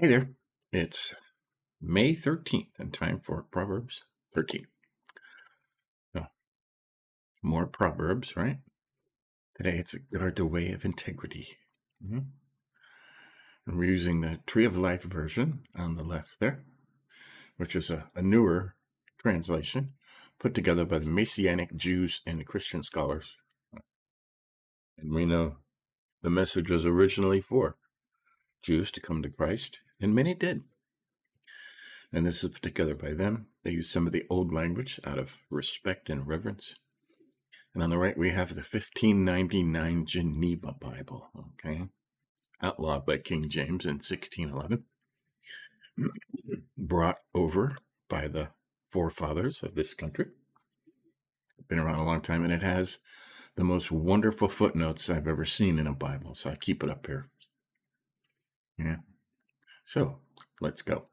Hey there. It's May 13th and time for Proverbs 13. So, more Proverbs, right? Today it's guard the way of integrity. Mhm. And we're using the Tree of Life version on the left there, which is a newer translation put together by the Messianic Jews and the Christian scholars. And we know the message was originally for Jews to come to Christ, and many did. And this is put together by them. They use some of the old language out of respect and reverence. And on the right, we have the 1599 Geneva Bible, okay? Outlawed by King James in 1611. Brought over by the forefathers of this country. Been around a long time, and it has the most wonderful footnotes I've ever seen in a Bible, so I keep it up here. Yeah. So, let's go.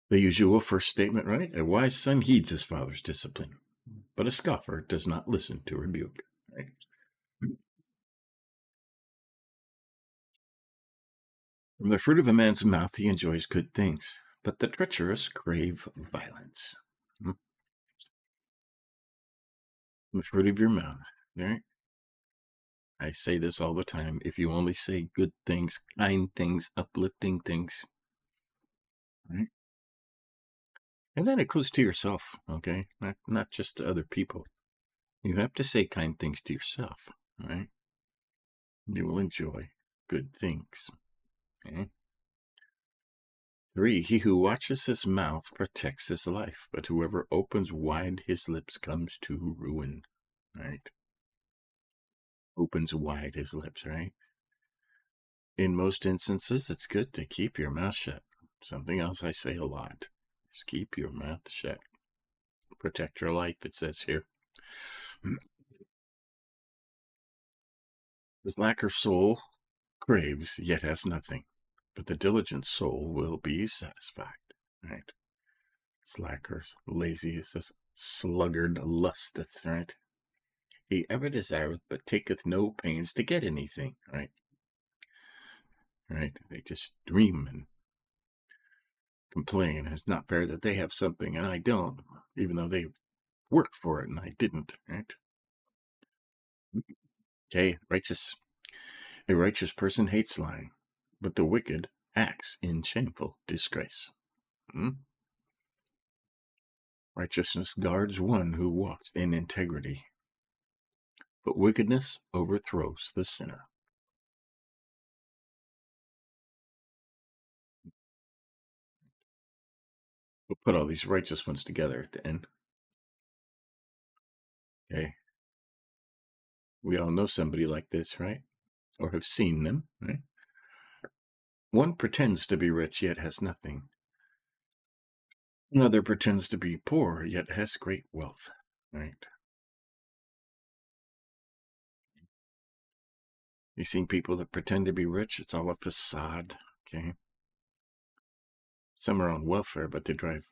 The usual first statement, right? A wise son heeds his father's discipline, but a scoffer does not listen to rebuke, right? From the fruit of a man's mouth he enjoys good things, but the treacherous crave violence. From the fruit of your mouth, right? I say this all the time. If you only say good things, kind things, uplifting things, right? And that includes to yourself, okay? Not just to other people. You have to say kind things to yourself, right? You will enjoy good things, okay? 3, he who watches his mouth protects his life, but whoever opens wide his lips comes to ruin, right? Opens wide his lips, right? In most instances, it's good to keep your mouth shut. Something else I say a lot is keep your mouth shut. Protect your life, it says here. The slacker soul craves, yet has nothing, but the diligent soul will be satisfied, right? Slackers, lazy, is this sluggard lusteth, right? He ever desireth, but taketh no pains to get anything, right? Right? They just dream and complain. It's not fair that they have something and I don't, even though they worked for it and I didn't, right? Okay, righteous. A righteous person hates lying, but the wicked acts in shameful disgrace. Righteousness guards one who walks in integrity, but wickedness overthrows the sinner. We'll put all these righteous ones together at the end. Okay. We all know somebody like this, right? Or have seen them, right? One pretends to be rich, yet has nothing. Another pretends to be poor, yet has great wealth, right? You've seen people that pretend to be rich, it's all a facade, okay? Some are on welfare, but they drive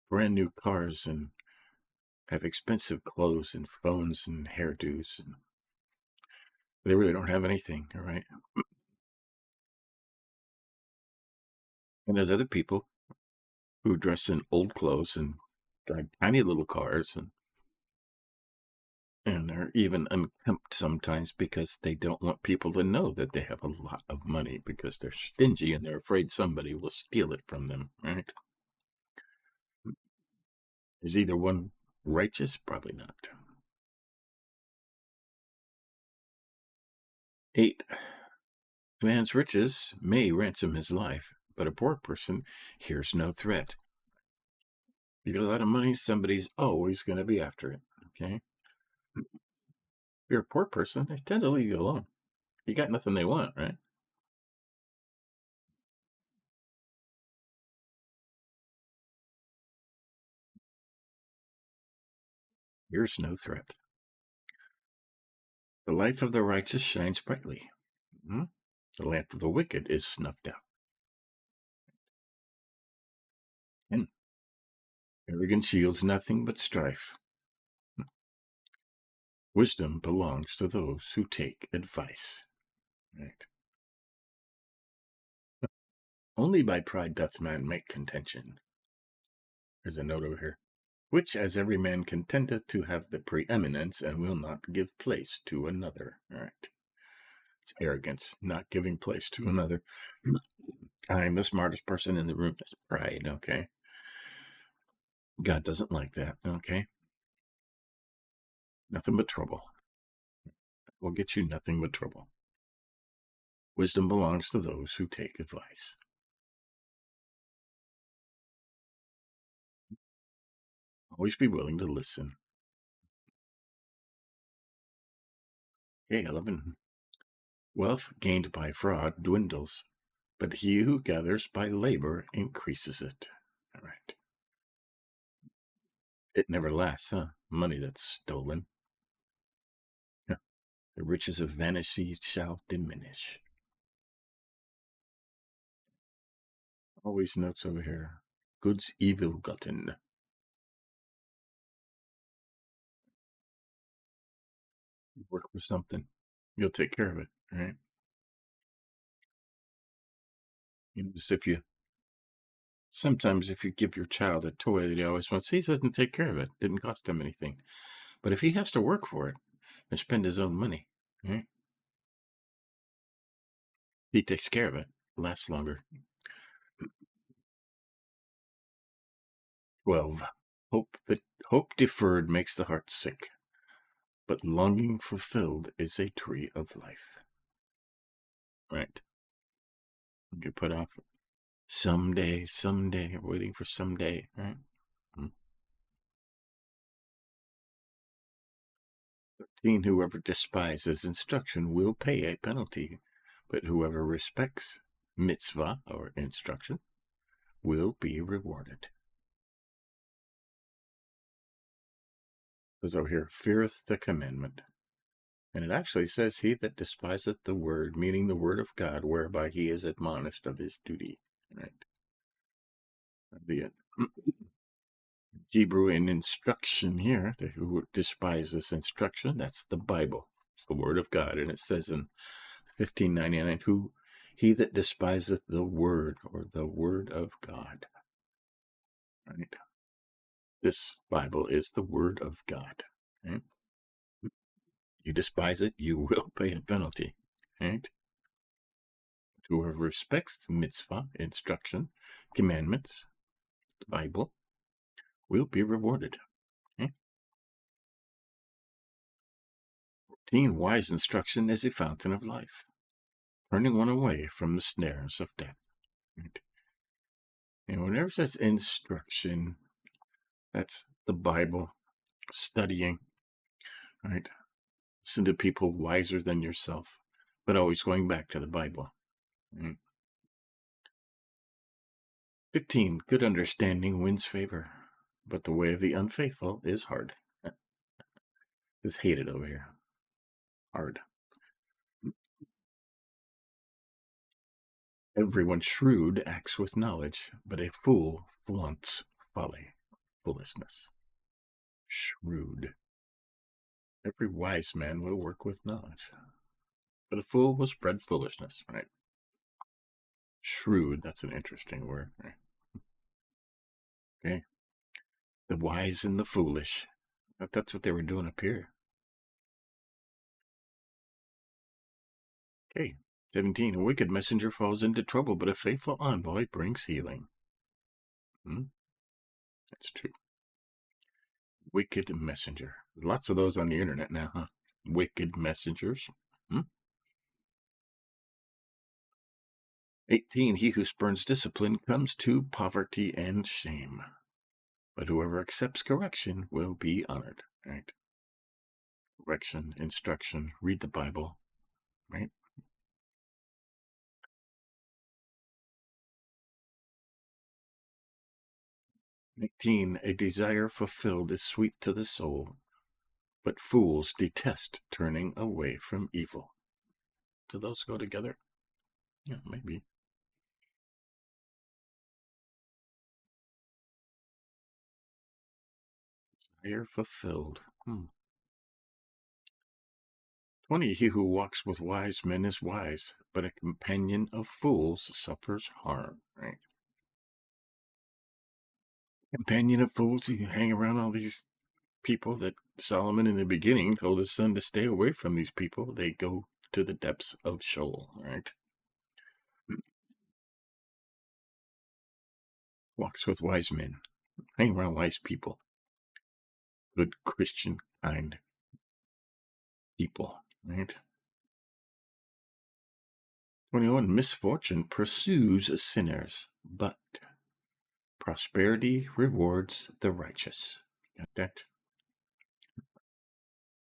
brand new cars and have expensive clothes and phones and hairdos, and they really don't have anything, all right? And there's other people who dress in old clothes and drive tiny little cars and are even unkempt sometimes because they don't want people to know that they have a lot of money because they're stingy and they're afraid somebody will steal it from them, right? Is either one righteous? Probably not. 8, a man's riches may ransom his life, but a poor person hears no threat. You got a lot of money, somebody's always going to be after it, okay? If you're a poor person, they tend to leave you alone. You got nothing they want, right? Here's no threat. The life of the righteous shines brightly. The lamp of the wicked is snuffed out. And arrogance yields nothing but strife. Wisdom belongs to those who take advice. Right? Only by pride doth man make contention. There's a note over here. Which as every man contendeth to have the preeminence, and will not give place to another. All right. It's arrogance, not giving place to another. I'm the smartest person in the room. That's pride, okay? God doesn't like that, okay? Nothing but trouble. Will get you nothing but trouble. Wisdom belongs to those who take advice. Always be willing to listen. Okay, 11. Wealth gained by fraud dwindles, but he who gathers by labor increases it. All right. It never lasts, huh? Money that's stolen. Yeah. The riches of vanity shall diminish. Always notes over here. Goods evil gotten. You work for something. You'll take care of it, right? You notice sometimes if you give your child a toy that he always wants, he doesn't take care of it. Didn't cost him anything. But if he has to work for it and spend his own money, right? He takes care of it. Lasts longer. 12. Hope deferred makes the heart sick, but longing fulfilled is a tree of life. Right. You put off someday, waiting for someday, right? 13. Whoever despises instruction will pay a penalty, but whoever respects mitzvah, or instruction, will be rewarded. Says over here, feareth the commandment. And it actually says, he that despiseth the word, meaning the word of God, whereby he is admonished of his duty. Right? The Hebrew in instruction here, who despises instruction, that's the Bible, the word of God. And it says in 1599, he that despiseth the word, or the word of God. Right? This Bible is the word of God. Right? You despise it, you will pay a penalty. Right? Whoever respects mitzvah, instruction, commandments, the Bible, will be rewarded. Okay? 14. Wise instruction is a fountain of life, turning one away from the snares of death. Right? And whenever it says instruction, that's the Bible, studying, right? Listen to people wiser than yourself, but always going back to the Bible. Right? 15. Good understanding wins favor, but the way of the unfaithful is hard. It's hated over here. Hard. Everyone shrewd acts with knowledge, but a fool flaunts folly, foolishness. Shrewd. Every wise man will work with knowledge, but a fool will spread foolishness, right? Shrewd, that's an interesting word, right? Okay. The wise and the foolish. That's what they were doing up here. Okay. 17. A wicked messenger falls into trouble, but a faithful envoy brings healing. That's true. Wicked messenger. Lots of those on the internet now, huh? Wicked messengers. 18. He who spurns discipline comes to poverty and shame, but whoever accepts correction will be honored. Right? Correction, instruction, read the Bible. Right? 18. A desire fulfilled is sweet to the soul, but fools detest turning away from evil. Do those go together? Yeah, maybe. Desire fulfilled. 20, he who walks with wise men is wise, but a companion of fools suffers harm, right? Companion of fools, you hang around all these people that Solomon in the beginning told his son to stay away from. These people, they go to the depths of Sheol, right? Walks with wise men, hang around wise people, good Christian kind people, right? 21, misfortune pursues sinners, but prosperity rewards the righteous. Got that?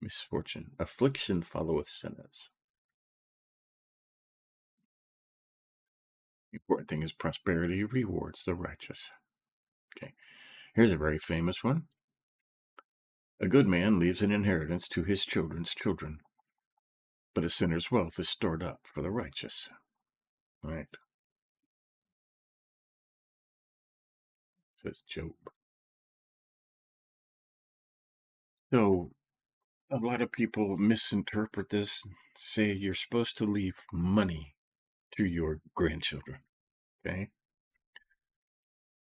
Misfortune, affliction followeth sinners. The important thing is prosperity rewards the righteous. Okay, here's a very famous one. A good man leaves an inheritance to his children's children, but a sinner's wealth is stored up for the righteous. All right, says Job. So a lot of people misinterpret this, say you're supposed to leave money to your grandchildren. Okay,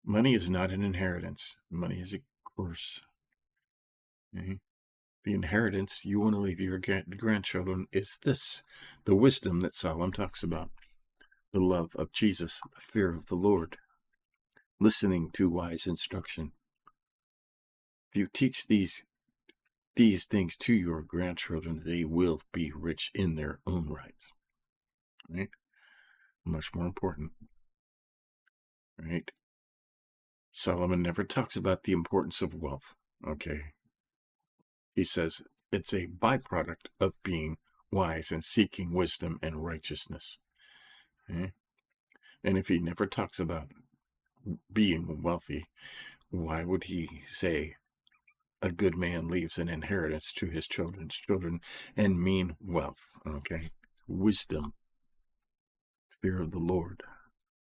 money is not an inheritance. Money is a curse. Okay? The inheritance you want to leave your grandchildren is this, the wisdom that Solomon talks about, the love of Jesus, the fear of the Lord, listening to wise instruction. If you teach these things to your grandchildren, they will be rich in their own rights. Right? Much more important. Right? Solomon never talks about the importance of wealth. Okay? He says it's a byproduct of being wise and seeking wisdom and righteousness. Okay? And if he never talks about being wealthy, why would he say a good man leaves an inheritance to his children's children and mean wealth? Okay? Wisdom, fear of the Lord,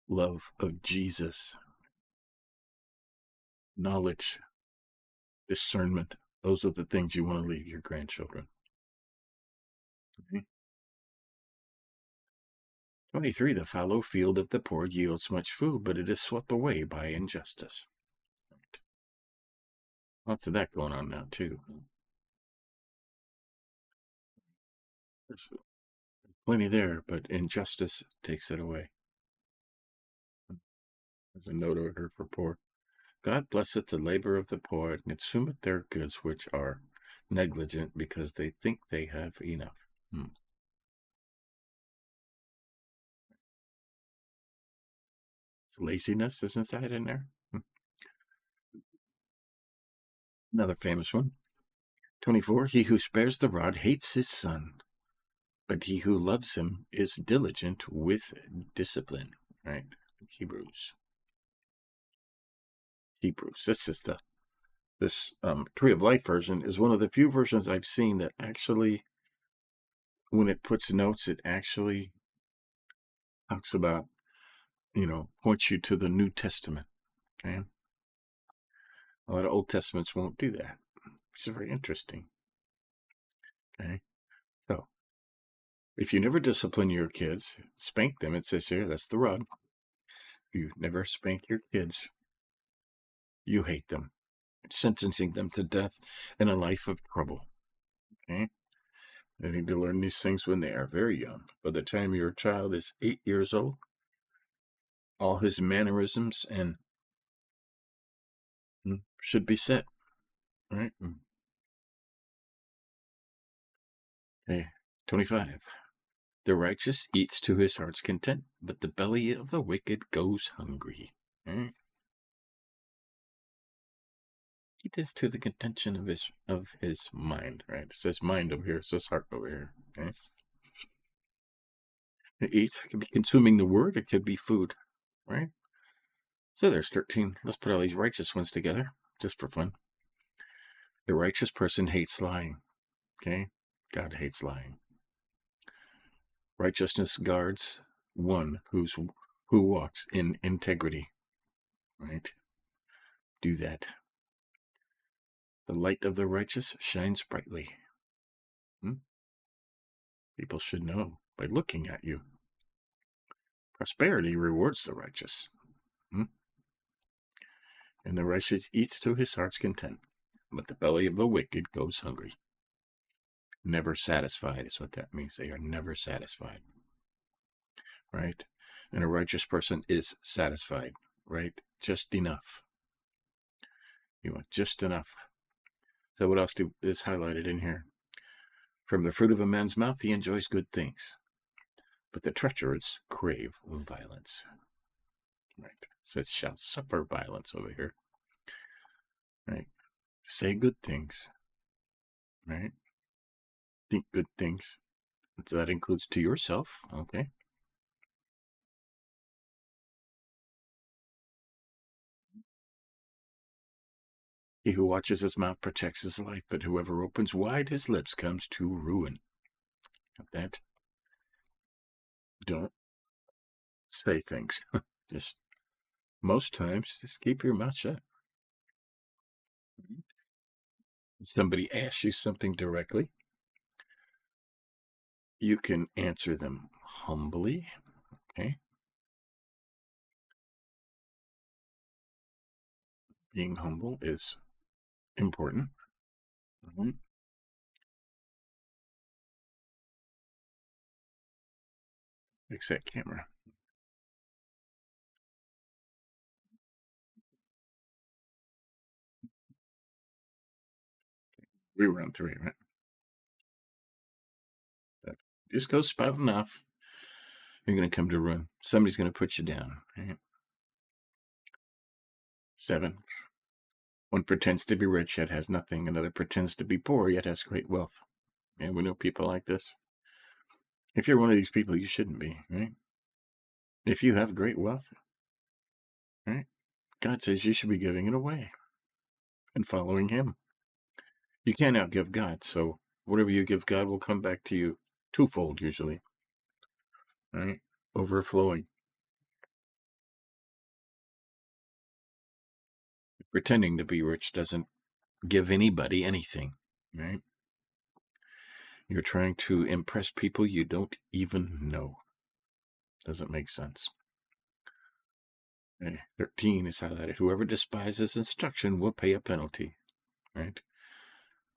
love of Jesus, knowledge, discernment. Those are the things you want to leave your grandchildren. Okay? 23, the fallow field of the poor yields much food, but it is swept away by injustice. Right. Lots of that going on now, too. There's plenty there, but injustice takes it away. There's a note over here for poor. God blesseth the labor of the poor, and consumeth their goods which are negligent, because they think they have enough. It's laziness, isn't that in there? Another famous one. 24, he who spares the rod hates his son, but he who loves him is diligent with discipline. Right? Hebrews. This is this Tree of Life version is one of the few versions I've seen that actually, when it puts notes, it actually talks about, points you to the New Testament. Okay. A lot of Old Testaments won't do that, which is very interesting. Okay. So, if you never discipline your kids, spank them, it says here, that's the rod. If you never spank your kids, you hate them, sentencing them to death and a life of trouble. Okay? They need to learn these things when they are very young. By the time your child is 8 years old, all his mannerisms and should be set. Right? Okay. 25. The righteous eats to his heart's content, but the belly of the wicked goes hungry. Right? Eat is to the contention of his mind. Right? It says mind over here. It says heart over here. Okay? It eats. It could be consuming the word. It could be food. Right? So there's 13. Let's put all these righteous ones together, just for fun. The righteous person hates lying. Okay? God hates lying. Righteousness guards one who walks in integrity. Right? Do that. The light of the righteous shines brightly. People should know by looking at you. Prosperity rewards the righteous. And the righteous eats to his heart's content, but the belly of the wicked goes hungry. Never satisfied is what that means. They are never satisfied, right? And a righteous person is satisfied, right? Just enough. You want just enough. So what else is highlighted in here? From the fruit of a man's mouth he enjoys good things, but the treacherous crave violence. Right? It says shall suffer violence over here. Right? Say good things. Right? Think good things. That includes to yourself. Okay? He who watches his mouth protects his life, but whoever opens wide his lips comes to ruin. That. Don't say things. Just most times, just keep your mouth shut. Somebody asks you something directly, you can answer them humbly. Okay? Being humble is important. Fix that camera. We were on 3, right? That just go spouting off. You're going to come to ruin. Somebody's going to put you down. Right? 7. One pretends to be rich, yet has nothing. Another pretends to be poor, yet has great wealth. And we know people like this. If you're one of these people, you shouldn't be, right? If you have great wealth, right? God says you should be giving it away and following him. You can't outgive God, so whatever you give God will come back to you twofold, usually. Right? Overflowing. Pretending to be rich doesn't give anybody anything, right? You're trying to impress people you don't even know. Doesn't make sense. 13 is highlighted. Whoever despises instruction will pay a penalty, right?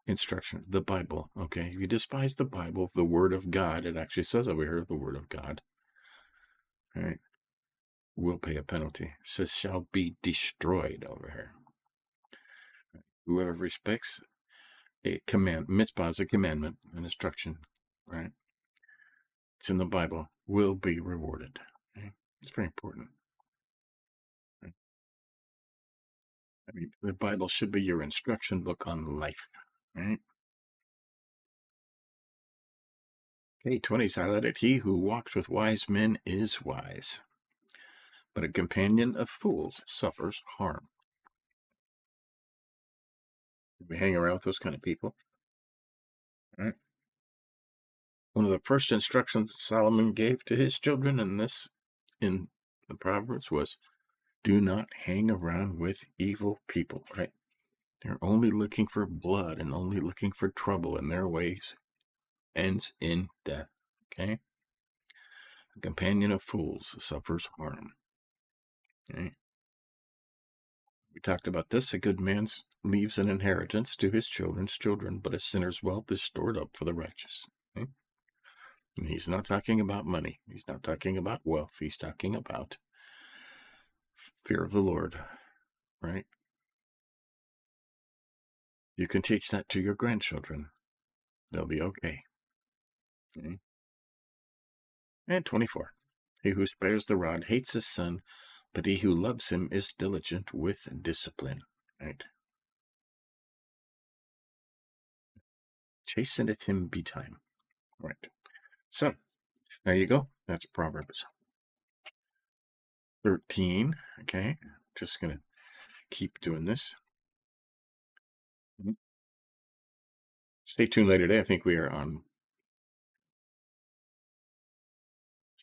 Instruction, the Bible, okay? If you despise the Bible, the Word of God, it actually says over here, the Word of God, right? Will pay a penalty. It says shall be destroyed over here. Whoever respects a command, mitzvah is a commandment, an instruction, right? It's in the Bible, will be rewarded. Okay? It's very important. Right? I mean, the Bible should be your instruction book on life, right? Okay, 20 is highlighted. He who walks with wise men is wise, but a companion of fools suffers harm. We hang around with those kind of people, right? One of the first instructions Solomon gave to his children in the Proverbs was, do not hang around with evil people, right? They're only looking for blood and only looking for trouble, in their ways ends in death, okay? A companion of fools suffers harm, okay? We talked about this. A good man leaves an inheritance to his children's children, but a sinner's wealth is stored up for the righteous, okay? And he's not talking about money. He's not talking about wealth. He's talking about fear of the Lord, right? You can teach that to your grandchildren. They'll be okay. And 24. He who spares the rod hates his son, but he who loves him is diligent with discipline. Right? Chasteneth him betime. Right. So, there you go. That's Proverbs 13. Okay. Just going to keep doing this. Stay tuned later today. I think we are on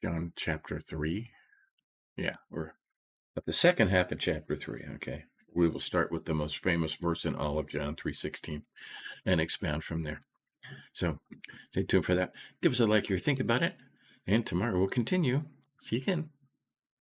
John chapter 3. Yeah, we're at the second half of chapter 3. Okay. We will start with the most famous verse in all of John 3:16 and expand from there. So stay tuned for that. Give us a like if you think about it. And tomorrow we'll continue. See you again.